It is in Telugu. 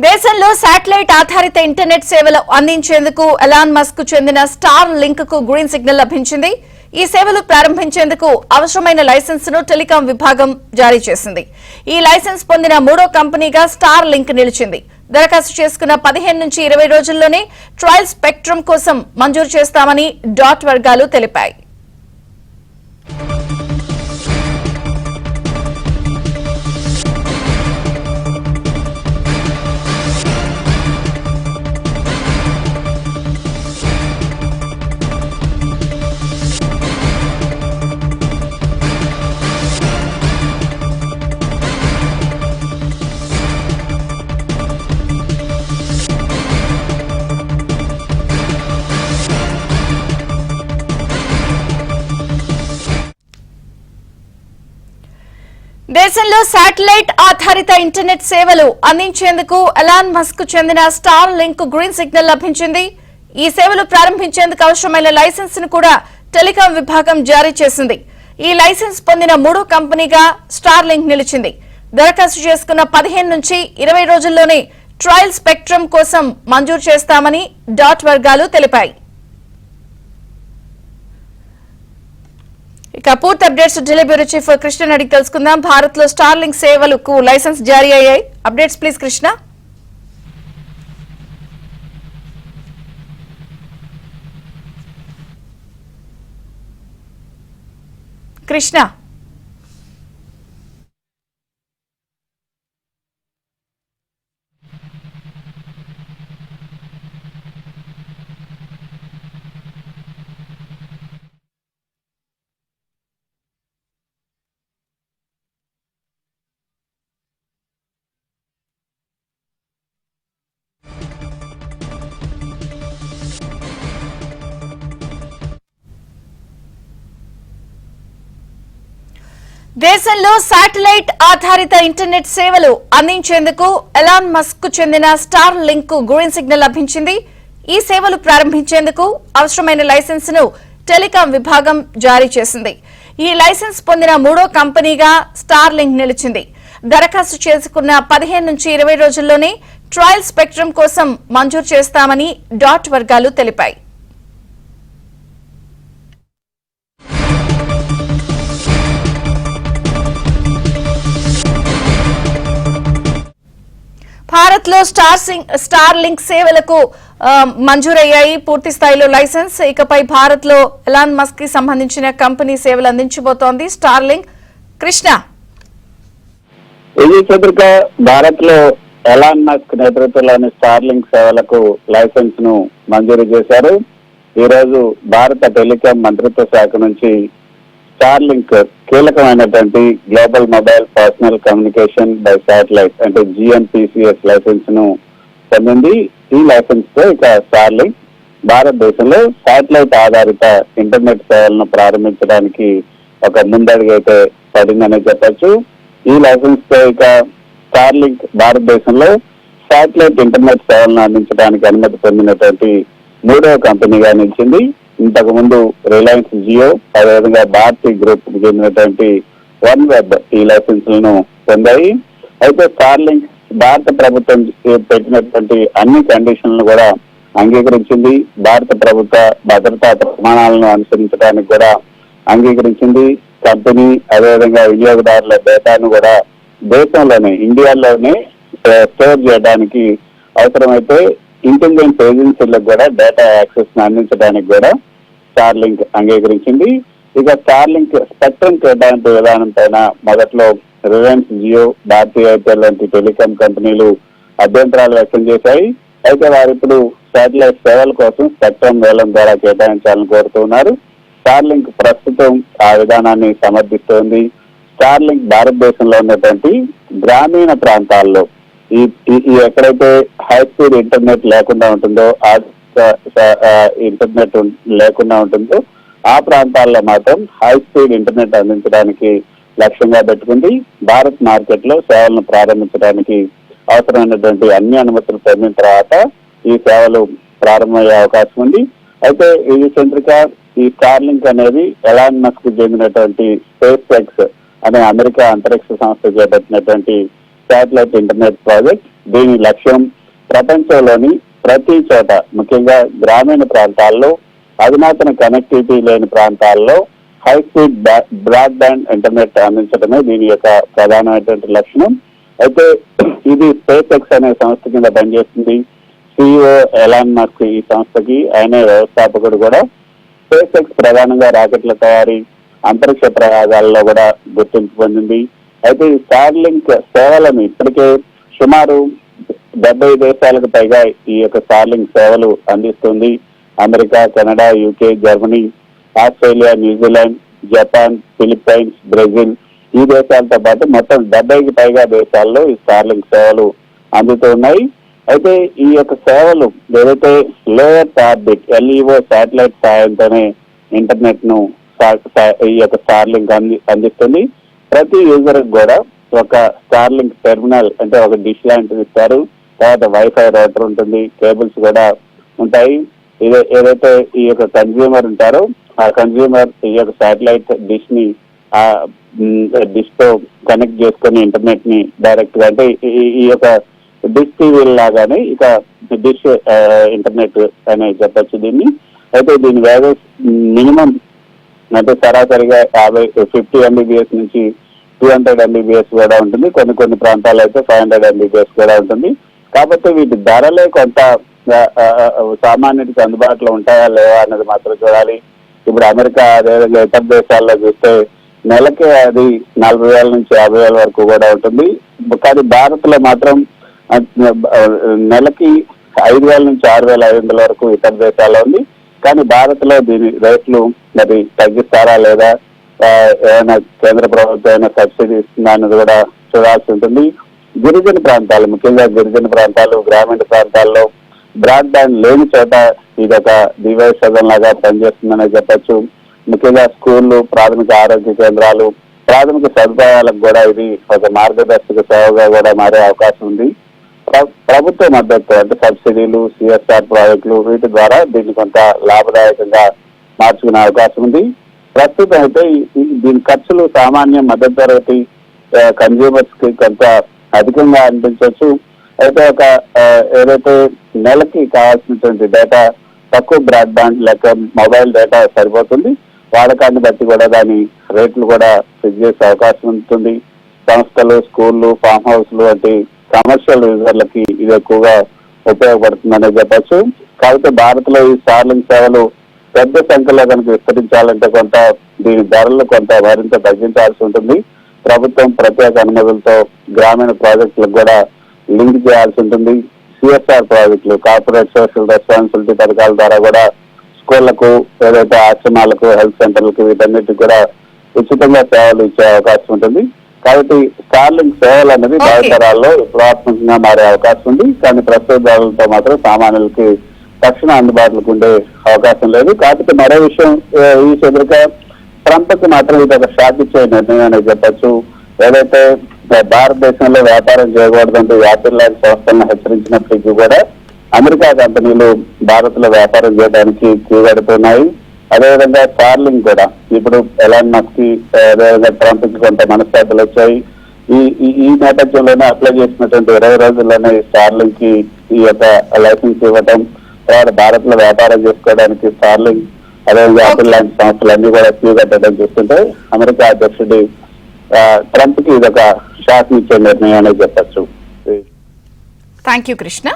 దేశంలో శాటిలైట్ ఆధారిత ఇంటర్నెట్ సేవలు అందించేందుకు ఎలాన్ మస్క్ చెందిన స్టార్ లింక్ కు గ్రీన్ సిగ్నల్ లభించింది. ఈ సేవలు ప్రారంభించేందుకు అవసరమైన లైసెన్స్ ను టెలికాం విభాగం జారీ చేసింది. ఈ లైసెన్స్ పొందిన మూడో కంపెనీగా స్టార్ లింక్ నిలిచింది. దరఖాస్తు చేసుకున్న 15 నుంచి 20 రోజుల్లోనే ట్రయల్ స్పెక్ట్రమ్ కోసం మంజూరు చేస్తామని డాట్ వర్గాలు తెలిపాయి. దేశంలో శాటిలైట్ ఆధారిత ఇంటర్నెట్ సేవలు అందించేందుకు ఎలాన్ మస్క్ చెందిన స్టార్ లింక్ కు గ్రీన్ సిగ్నల్ లభించింది. ఈ సేవలు ప్రారంభించేందుకు అవసరమైన లైసెన్స్ ను కూడా టెలికాం విభాగం జారీ చేసింది. ఈ లైసెన్స్ పొందిన మూడో కంపెనీగా స్టార్ లింక్ నిలిచింది. దరఖాస్తు చేసుకున్న 15 నుంచి 20 రోజుల్లోనే ట్రయల్ స్పెక్ట్రమ్ కోసం మంజూరు చేస్తామని డాట్ వర్గాలు తెలిపాయి. ఇక పూర్తి updates Delhi bureau chief Krishna అడిగి తెలుసుకుందాం. భారత్ లో స్టార్ లింక్ సేవలకు లైసెన్స్ జారీ అయ్యాయి. Updates please Krishna. కృష్ణ దేశంలో శాటిలైట్ ఆధారిత ఇంటర్నెట్ సేవలు అందించేందుకు ఎలాన్ మస్క్ కు చెందిన స్టార్ లింక్ కు గ్రీన్ సిగ్నల్ లభించింది. ఈ సేవలు ప్రారంభించేందుకు అవసరమైన లైసెన్స్ ను టెలికాం విభాగం జారీ చేసింది. ఈ లైసెన్స్ పొందిన మూడో కంపెనీగా స్టార్ లింక్ నిలిచింది. దరఖాస్తు చేసుకున్న 15 నుంచి 20 రోజుల్లోనే ట్రయల్ స్పెక్ట్రమ్ కోసం మంజూరు చేస్తామని డాట్ వర్గాలు తెలిపాయి. భారత్ లో స్టార్ లింక్ సేవలకు మంజూరయ్యాయి పూర్తి స్థాయిలో లైసెన్స్. ఇకపై భారత్ లో ఎలాన్ మస్క్ కి సంబంధించిన కంపెనీ సేవలు అందించబోతోంది స్టార్ లింక్. కృష్ణ భారత్ లో ఎలాన్ మస్క్ నేతృత్వంలోని స్టార్ లింక్ సేవలకు లైసెన్స్ ను మంజూరు చేశారు. ఈ రోజు భారత టెలికాం మంత్రిత్వ శాఖ నుంచి స్టార్ లింక్ కీలకమైనటువంటి global mobile personal communication by satellite అంటే GNPCS లైసెన్స్ ను పొందింది. ఈ లైసెన్స్ తో ఇక స్టార్ లింక్ భారతదేశంలో శాటిలైట్ ఆధారిత ఇంటర్నెట్ సేవలను ప్రారంభించడానికి ఒక ముందడుగు అయితే పడిందని చెప్పచ్చు. ఈ లైసెన్స్ తో ఇక స్టార్ లింక్ భారతదేశంలో శాటిలైట్ ఇంటర్నెట్ సేవలను అందించడానికి అనుమతి పొందినటువంటి మూడవ కంపెనీగా నిలిచింది. ఇంతకు ముందు రిలయన్స్ జియో అదేవిధంగా భారతీ గ్రూప్ కు చెందినటువంటి వన్ వెబ్ ఈ లైసెన్స్లను పొందాయి. అయితే స్టార్ లింక్ భారత ప్రభుత్వం పెట్టినటువంటి అన్ని కండిషన్లను కూడా అంగీకరించింది. భారత ప్రభుత్వ భద్రతా ప్రమాణాలను అనుసరించడానికి కూడా అంగీకరించింది. కంపెనీ అదేవిధంగా వినియోగదారుల డేటాను కూడా దేశంలోనే ఇండియాలోనే స్టోర్ చేయడానికి అవసరమైతే ఇంటెలిజెన్స్ ఏజెన్సీలకు కూడా డేటా యాక్సెస్ ను అందించడానికి కూడా స్టార్ లింక్ అంగీకరించింది. ఇక స్టార్ లింక్ స్పెక్ట్రమ్ కేటాయింపు విధానం పైన మొదట్లో రిలయన్స్ జియో భారతీ ఎయిర్టెల్ లాంటి టెలికాం కంపెనీలు అభ్యంతరాలు వ్యక్తం చేశాయి. అయితే వారు ఇప్పుడు శాటిలైట్ సేవల కోసం స్పెక్ట్రమ్ వేలం ద్వారా కేటాయించాలని కోరుతున్నారు. స్టార్ లింక్ ప్రస్తుతం ఆ విధానాన్ని సమర్థిస్తోంది. స్టార్ లింక్ భారతదేశంలో ఉన్నటువంటి గ్రామీణ ప్రాంతాల్లో ఈ ఎక్కడైతే హై స్పీడ్ ఇంటర్నెట్ లేకుండా ఉంటుందో ఇంటర్నెట్ లేకుండా ఉంటుందో ఆ ప్రాంతాల్లో మాత్రం హై స్పీడ్ ఇంటర్నెట్ అందించడానికి లక్ష్యంగా పెట్టుకుంది. భారత్ మార్కెట్ లో సేవలను ప్రారంభించడానికి అవసరమైనటువంటి అన్ని అనుమతులు పొందిన తర్వాత ఈ సేవలు ప్రారంభమయ్యే అవకాశం ఉంది. అయితే ఇది చంద్రిక ఈ స్టార్ లింక్ అనేది ఎలాన్ మస్క్ కు చెందినటువంటి స్పేస్ ఎక్స్ అనే అమెరికా అంతరిక్ష సంస్థ చేపట్టినటువంటి శాటిలైట్ ఇంటర్నెట్ ప్రాజెక్ట్. దీని లక్ష్యం ప్రపంచంలోని ప్రతి చోట, ముఖ్యంగా గ్రామీణ ప్రాంతాల్లో, అధునాతన కనెక్టివిటీ లేని ప్రాంతాల్లో హై స్పీడ్ బ్రాడ్బ్యాండ్ ఇంటర్నెట్ అందించడమే దీని యొక్క ప్రధానమైనటువంటి లక్ష్యం. అయితే ఇది స్పేస్ ఎక్స్ అనే సంస్థ కింద పనిచేస్తుంది. CEO ఎలాన్ మస్క్ ఈ సంస్థకి, ఆయన వ్యవస్థాపకుడు కూడా. స్పేస్ ఎక్స్ ప్రధానంగా రాకెట్ల తయారీ, అంతరిక్ష ప్రయోగాల్లో కూడా గుర్తింపు పొందింది. అయితే ఈ స్టార్లింక్ సేవలను ఇప్పటికే సుమారు 70 దేశాలకు పైగా ఈ యొక్క స్టార్లింక్ సేవలు అందిస్తుంది. America, Canada, UK, Germany, Australia, New Zealand, Japan, Philippines, Brazil ఈ దేశాలతో పాటు మొత్తం 70కి పైగా దేశాల్లో ఈ స్టార్లింక్ సేవలు అందుతూ ఉన్నాయి. అయితే ఈ యొక్క సేవలు ఏదైతే లోయర్ ఆర్బిట్ LEO శాటిలైట్ సాయంతోనే ఇంటర్నెట్ ను ఈ యొక్క స్టార్లింక్ అందిస్తుంది. ప్రతి యూజర్ కూడా ఒక స్టార్లింక్ టెర్మినల్ అంటే ఒక డిష్ లాంటిది ఇస్తారు. తర్వాత వైఫై రౌటర్ ఉంటుంది, కేబుల్స్ కూడా ఉంటాయి. ఏదైతే ఈ యొక్క కన్జ్యూమర్ ఉంటారో ఆ కన్జ్యూమర్ ఈ యొక్క శాటిలైట్ డిష్ ని ఆ డిష్ తో కనెక్ట్ చేసుకుని ఇంటర్నెట్ ని డైరెక్ట్ గా, అంటే ఈ యొక్క డిష్ టీవీ లాగానే ఇక డిష్ ఇంటర్నెట్ అని చెప్పచ్చు దీన్ని. అయితే దీని వేగం మినిమం అంటే సరాసరిగా 50 MBPS నుంచి 200 MBPS కూడా ఉంటుంది. కొన్ని ప్రాంతాల్లో అయితే 500 MBPS కూడా ఉంటుంది. కాబట్టి వీటి ధరలే కొంత సామాన్యుడికి అందుబాటులో ఉంటాయా లేవా అన్నది మాత్రం చూడాలి. ఇప్పుడు అమెరికా, అదేవిధంగా ఇతర దేశాల్లో చూస్తే నెలకే అది 40,000 నుంచి 50,000 వరకు కూడా ఉంటుంది. కానీ భారత్ లో మాత్రం నెలకి 5,000 నుంచి 6,500 వరకు ఇతర దేశాల్లో ఉంది. కానీ భారత్ లో దీని రేట్లు మరి తగ్గిస్తారా లేదా, ఏమైనా కేంద్ర ప్రభుత్వం ఏమైనా సబ్సిడీ ఇస్తుందా అన్నది కూడా చూడాల్సి ఉంటుంది. గిరిజన ప్రాంతాలు, ముఖ్యంగా గిరిజన ప్రాంతాలు, గ్రామీణ ప్రాంతాల్లో బ్రాడ్బ్యాండ్ లేని చోట ఇదొక దివ్యౌషధం లాగా పనిచేస్తుందనే చెప్పచ్చు. ముఖ్యంగా స్కూళ్లు, ప్రాథమిక ఆరోగ్య కేంద్రాలు, ప్రాథమిక సదుపాయాలకు కూడా ఇది ఒక మార్గదర్శక సేవగా కూడా మారే అవకాశం ఉంది. ప్రభుత్వ మద్దతు అంటే సబ్సిడీలు, CSR ప్రాజెక్టులు వీటి ద్వారా దీన్ని కొంత లాభదాయకంగా మార్చుకునే అవకాశం ఉంది. ప్రస్తుతం అయితే దీని ఖర్చులు సామాన్య మద్దతు తరగతి కన్జ్యూమర్స్ కి కొంత అధికంగా అనిపించవచ్చు. అయితే ఏదైతే నెలకి కావాల్సినటువంటి డేటా తక్కువ బ్రాడ్బ్యాండ్ లేక మొబైల్ డేటా సరిపోతుంది. వాడకాన్ని బట్టి కూడా దాని రేట్లు కూడా ఫిక్స్ చేసే అవకాశం ఉంటుంది. సంస్థలు, స్కూళ్లు, ఫామ్ హౌస్లు వంటి కమర్షియల్ యూజర్లకి ఇది ఎక్కువగా ఉపయోగపడుతుందనే చెప్పచ్చు. కాబట్టి భారత్ లో ఈ స్టార్లింక్ సేవలు పెద్ద సంఖ్యలో కనుక విస్తరించాలంటే కొంత దీని ధరలు కొంత మరింత తగ్గించాల్సి ఉంటుంది. ప్రభుత్వం ప్రత్యేక అనుమతులతో గ్రామీణ ప్రాజెక్టులకు కూడా లింక్ చేయాల్సి ఉంటుంది. CSR ప్రాజెక్టులు, కార్పొరేట్ సోషల్ రెస్పాన్సిబిలిటీ పథకాల ద్వారా కూడా స్కూళ్లకు, ఏదైతే ఆశ్రమాలకు, హెల్త్ సెంటర్లకు వీటన్నిటికి కూడా ఉచితంగా సేవలు ఇచ్చే అవకాశం ఉంటుంది. కాబట్టి స్టార్లింక్ సేవలు అనేది భావితరాల్లో విప్లవాత్మకంగా మారే అవకాశం ఉంది. కానీ ప్రస్తుత ధరలతో మాత్రం సామాన్యులకి తక్షణ అందుబాటులోకి ఉండే అవకాశం లేదు. కాకపోతే మరో విషయం, ఈ చెదురుగా ట్రంప్కి మాత్రం ఇది ఒక షాక్ ఇచ్చే నిర్ణయం అనేది చెప్పచ్చు. ఏదైతే భారతదేశంలో వ్యాపారం చేయకూడదంటూ యాపిల్ లాంటి సంస్థలను హెచ్చరించినప్పటికీ కూడా అమెరికా కంపెనీలు భారత్ లో వ్యాపారం చేయడానికి కీగడుతున్నాయి. అదేవిధంగా స్టార్లింక్ కూడా ఇప్పుడు ఎలాన్ మస్క్ కి, అదేవిధంగా ట్రంప్ కి కొంత మనస్పర్ధలు వచ్చాయి. ఈ నేపథ్యంలోనే అప్లై చేసినటువంటి 20 రోజుల్లోనే స్టార్లింక్ కి ఈ యొక్క లైసెన్స్ ఇవ్వటం, తర్వాత భారత్ లో వ్యాపారం చేసుకోవడానికి స్టార్లింక్, అదేవిధంగా యాపిల్ లాంటి సంస్థలన్నీ కూడా కీగట్టడం చూస్తుంటే అమెరికా అధ్యక్షుడి ట్రంప్ కి ఇదొక షాక్ ఇచ్చే నిర్ణయం అనేది చెప్పచ్చు. Thank you Krishna.